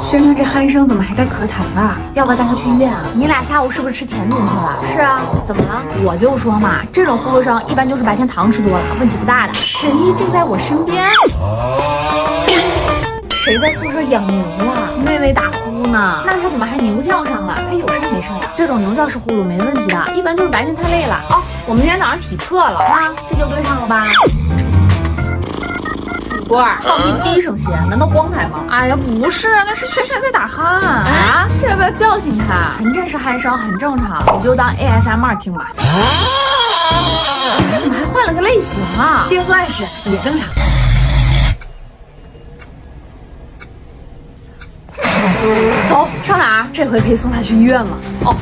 轩轩这鼾声怎么还带咳痰啊？要不要带他去医院啊？你俩下午是不是吃甜品去了？是啊，怎么了？我就说嘛，这种呼噜声一般就是白天糖吃多了，问题不大的。神医竟在我身边。谁在宿舍养牛了？妹妹打呼呢，那他怎么还牛叫上了？他有事没事呀？这种牛叫式呼噜没问题的，一般就是白天太累了。哦，我们今天早上体测了，那这就对上了吧？土罐儿，放屁低声些，难道光彩吗？哎呀，不是，那是轩轩在打鼾啊！这要不要叫醒他？纯正式鼾声很正常，你就当 ASMR 听吧。这怎么还换了个类型啊？电钻式也正常。走上哪儿？这回可以送他去医院了。哦。